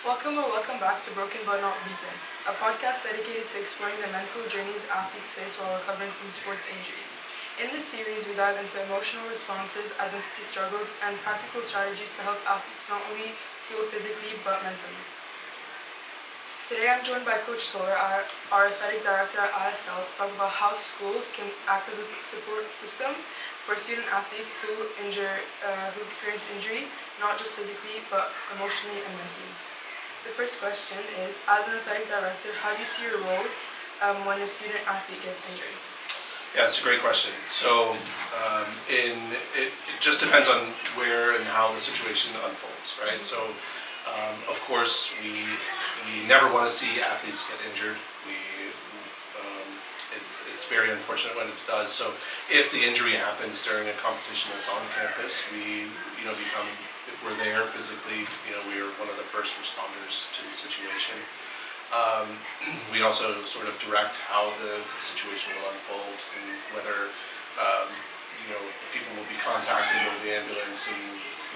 Welcome back to Broken But Not Beaten, a podcast dedicated to exploring the mental journeys athletes face while recovering from sports injuries. In this series, we dive into emotional responses, identity struggles, and practical strategies to help athletes not only heal physically but mentally. Today I'm joined by Coach Toler, our Athletic Director at ISL, to talk about how schools can act as a support system for student athletes who experience injury, not just physically but emotionally and mentally. The first question is, as an athletic director, how do you see your role when a student athlete gets injured? Yeah, it's a great question. So it just depends on where and how the situation unfolds, right? So of course we never want to see athletes get injured. It's very unfortunate when it does. So if the injury happens during a competition that's on campus, we become, if we're there physically, we are one of the first responders to the situation. We also sort of direct how the situation will unfold and whether people will be contacted by the ambulance and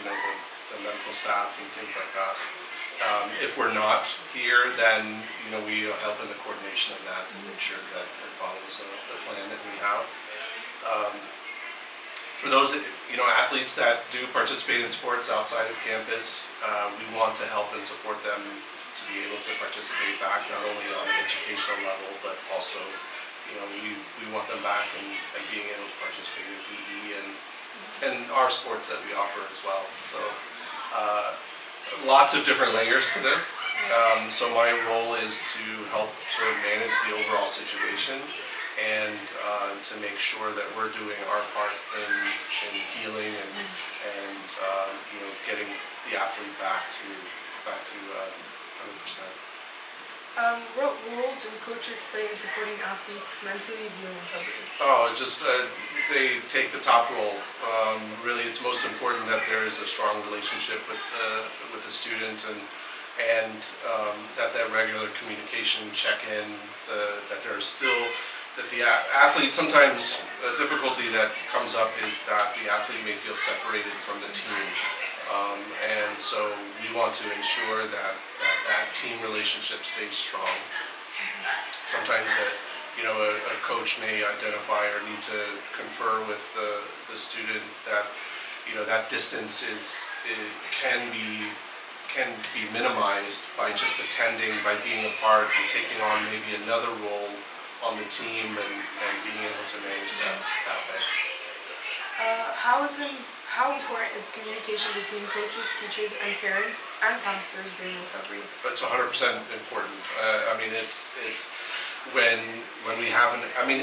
the medical staff and things like that. If we're not here, then we help in the coordination of that and make sure that it follows the plan that we have. For those athletes that do participate in sports outside of campus, we want to help and support them to be able to participate back, not only on an educational level, but also we want them back and being able to participate in PE and our sports that we offer as well. So lots of different layers to this. So my role is to help sort of manage the overall situation and to make sure that we're doing our part in healing and getting the athlete back to 100%. What role do coaches play in supporting athletes mentally during recovery? They take the top role. Really, it's most important that there is a strong relationship with the student and that regular communication check-in, that the athlete, sometimes a difficulty that comes up is that the athlete may feel separated from the team. And so we want to ensure that team relationship stays strong. Sometimes a coach may identify or need to confer with the student that that distance can be minimized by just attending, by being a part and taking on maybe another role on the team and being able to manage that way. How important is communication between coaches, teachers, and parents and counselors during recovery? It's 100% important. It's when we have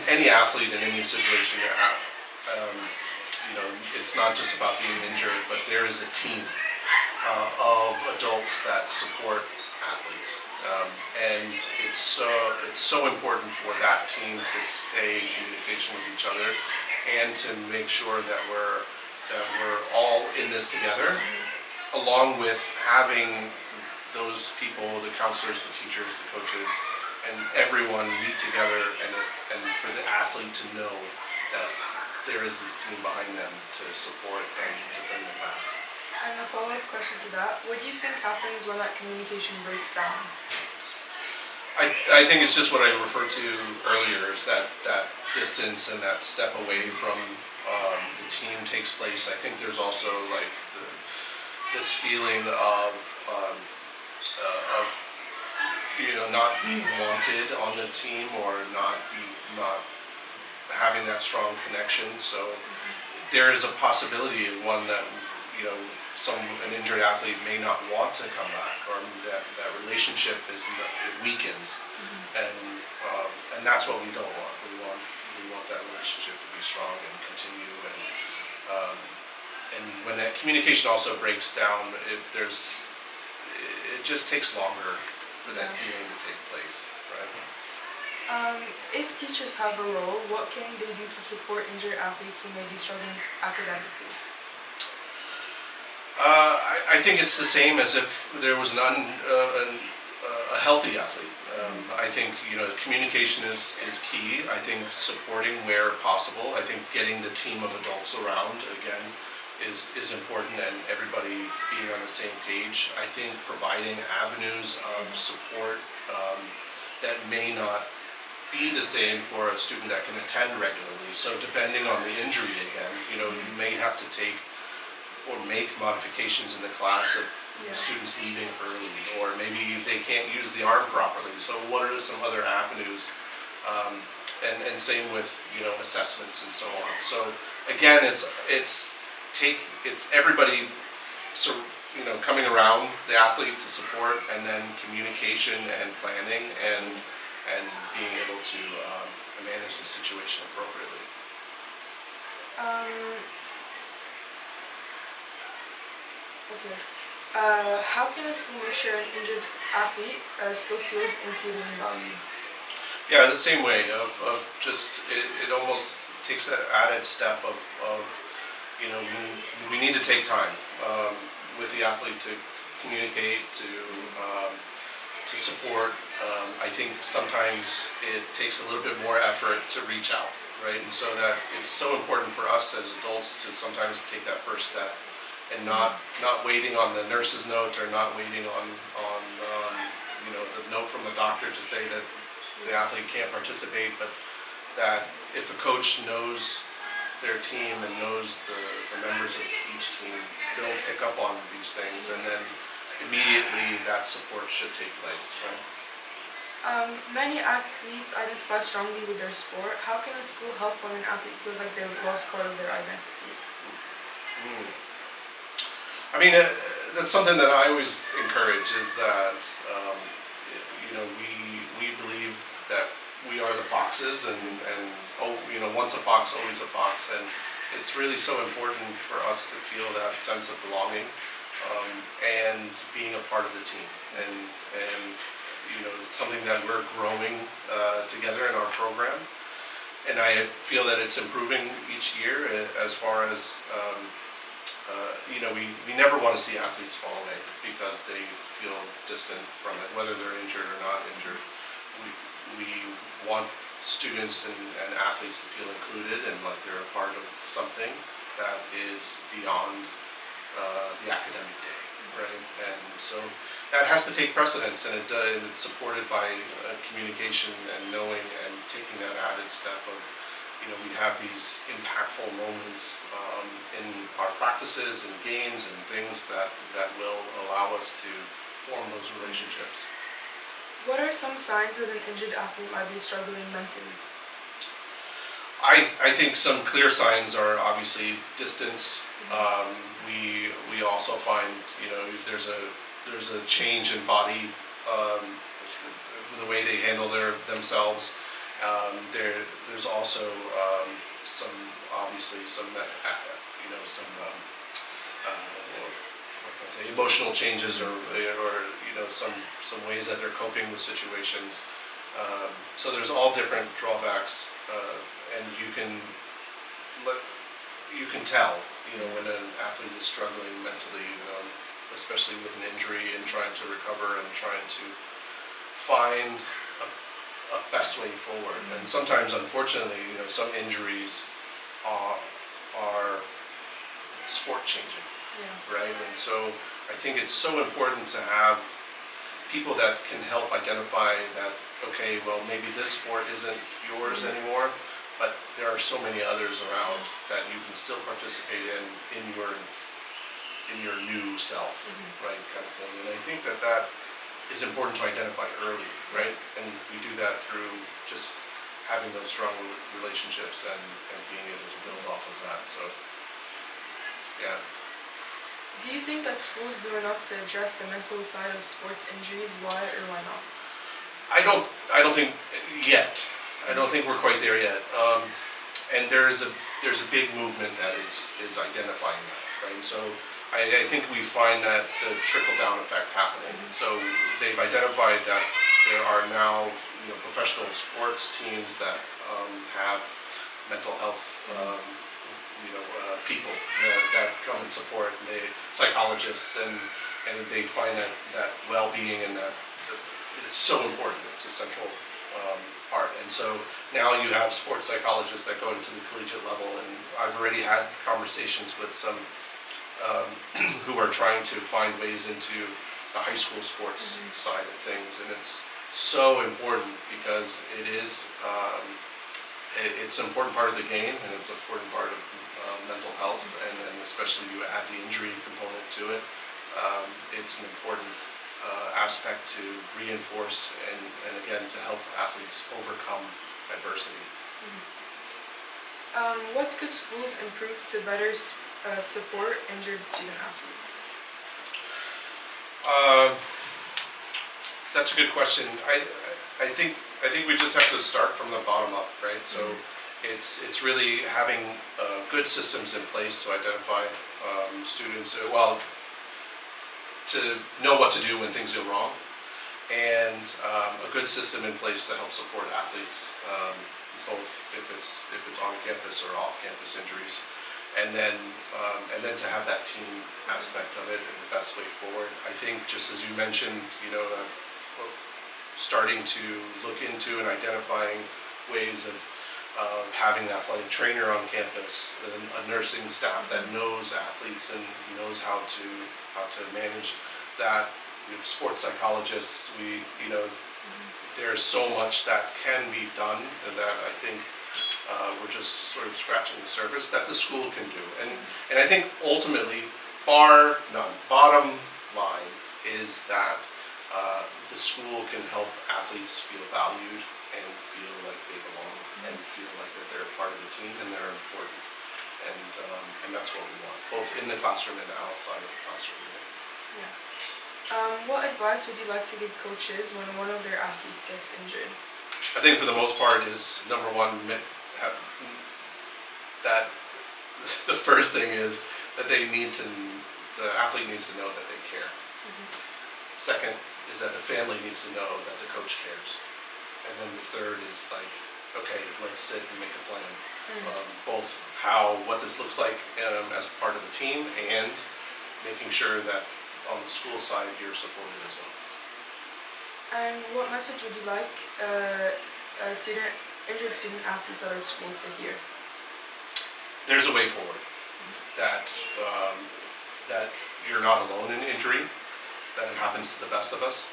any athlete in any situation. It's not just about being injured, but there is a team of adults that support athletes, and it's so important for that team to stay in communication with each other and to make sure that we're all in this together, along with having those people, the counselors, the teachers, the coaches, and everyone meet together and for the athlete to know that there is this team behind them to support and to bring them back. And a follow-up question to that, what do you think happens when that communication breaks down? I think it's just what I referred to earlier, is that distance and that step away from the team takes place. I think there's also this feeling of not being wanted on the team or not having that strong connection. So there is a possibility, one that an injured athlete may not want to come back, or that relationship it weakens, and that's what we don't want. We want that relationship to be strong and continue, and when that communication also breaks down, it just takes longer for that healing to take place, right? If teachers have a role, what can they do to support injured athletes who may be struggling academically? I think it's the same as if there was a healthy athlete. I think communication is key. I think supporting where possible. I think getting the team of adults around, again, is important, and everybody being on the same page. I think providing avenues of support that may not be the same for a student that can attend regularly. So depending on the injury again, you may have to take or make modifications in the class of the students leaving early, or maybe they can't use the arm properly. So what are some other avenues? And same with assessments and so on. So again, it's everybody coming around the athlete to support, and then communication and planning and being able to manage the situation appropriately. Okay. How can a school make sure an injured athlete still feels included and valued? Yeah, the same way of just it almost takes that added step of we need to take time with the athlete to communicate, to support. I think sometimes it takes a little bit more effort to reach out, right? And so that it's so important for us as adults to sometimes take that first step, and not waiting on the nurse's note, or not waiting on the note from the doctor to say that the athlete can't participate, but that if a coach knows their team and knows the members of each team, they'll pick up on these things, and then immediately that support should take place, right? Many athletes identify strongly with their sport. How can a school help when an athlete feels like they've lost part of their identity? I mean, that's something that I always encourage, is that we believe that we are the foxes, and once a fox, always a fox, and it's really so important for us to feel that sense of belonging and being a part of the team, and it's something that we're growing together in our program, and I feel that it's improving each year as far as we never want to see athletes fall away because they feel distant from it, whether they're injured or not injured. We want students and athletes to feel included and like they're a part of something that is beyond the academic day, right? And so that has to take precedence, and it's supported by communication and knowing and taking that added step of, we have these impactful moments in our practices and games and things that will allow us to form those relationships. What are some signs that an injured athlete might be struggling mentally? I think some clear signs are obviously distance. We also find there's a change in body, the way they handle themselves. There's also some emotional changes, or some ways that they're coping with situations. So there's all different drawbacks, and you can tell when an athlete is struggling mentally, especially with an injury, and trying to recover and trying to find a best way forward. And sometimes, unfortunately, some injuries are sport changing, right? And so I think it's so important to have people that can help identify that, okay, well, maybe this sport isn't yours anymore, but there are so many others around that you can still participate in your new self, right, kind of thing. And I think that is important to identify early, right? And we do that through just having those strong relationships and being able to build off of that. So, yeah. Do you think that schools do enough to address the mental side of sports injuries? Why or why not? I don't think yet. I don't think we're quite there yet. And there's a big movement that is identifying that, right? And so I think we find that the trickle-down effect happening. So they've identified that there are now professional sports teams that have mental health people that come and support, and psychologists, and they find that well-being, and that it's so important. It's a central part. And so now you have sports psychologists that go into the collegiate level, and I've already had conversations with some who are trying to find ways into the high school sports side of things, and it's so important because it's an important part of the game, and it's an important part of mental health, and then especially you add the injury component to it. It's an important aspect to reinforce and again to help athletes overcome adversity. What could schools improve to better support injured student athletes? That's a good question. I think we just have to start from the bottom up, right? So it's really having good systems in place to identify students, well, to know what to do when things go wrong, and a good system in place to help support athletes, both if it's on campus or off campus injuries, and then to have that team aspect of it and the best way forward. I think just as you mentioned, starting to look into and identifying ways of having an athletic trainer on campus, a nursing staff that knows athletes and knows how to manage that. We have sports psychologists. There's so much that can be done, and that I think we're just sort of scratching the surface that the school can do. And I think ultimately, bar none, bottom line is that the school can help athletes feel valued and feel like they belong and feel like that they're a part of the team and they're important. And that's what we want, both in the classroom and outside of the classroom. Yeah. What advice would you like to give coaches when one of their athletes gets injured? I think for the most part is, number one, that the first thing is that the athlete needs to know that they care. Second is that the family needs to know that the coach cares. And then the third is like, okay, let's sit and make a plan. Both what this looks like as part of the team, and making sure that on the school side you're supported as well. And what message would you like injured student athletes out of school to hear? There's a way forward. That you're not alone in injury, that it happens to the best of us,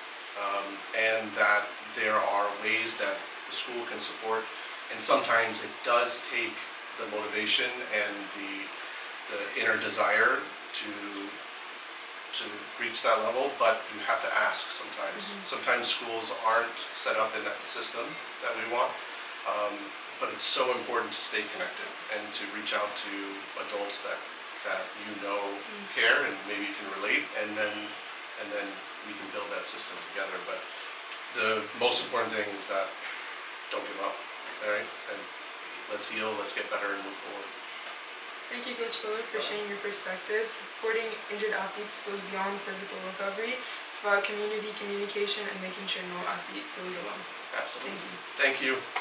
and that there are ways that the school can support. And sometimes it does take the motivation and the inner desire to reach that level, but you have to ask sometimes. Sometimes schools aren't set up in that system that we want, but it's so important to stay connected and to reach out to adults that care and maybe you can relate, and then we can build that system together. But the most important thing is that don't give up, all right? And let's heal, let's get better and move forward. Thank you, Coach Toler, for sharing your perspective. Supporting injured athletes goes beyond physical recovery. It's about community, communication, and making sure no athlete goes alone. Absolutely. Thank you. Thank you.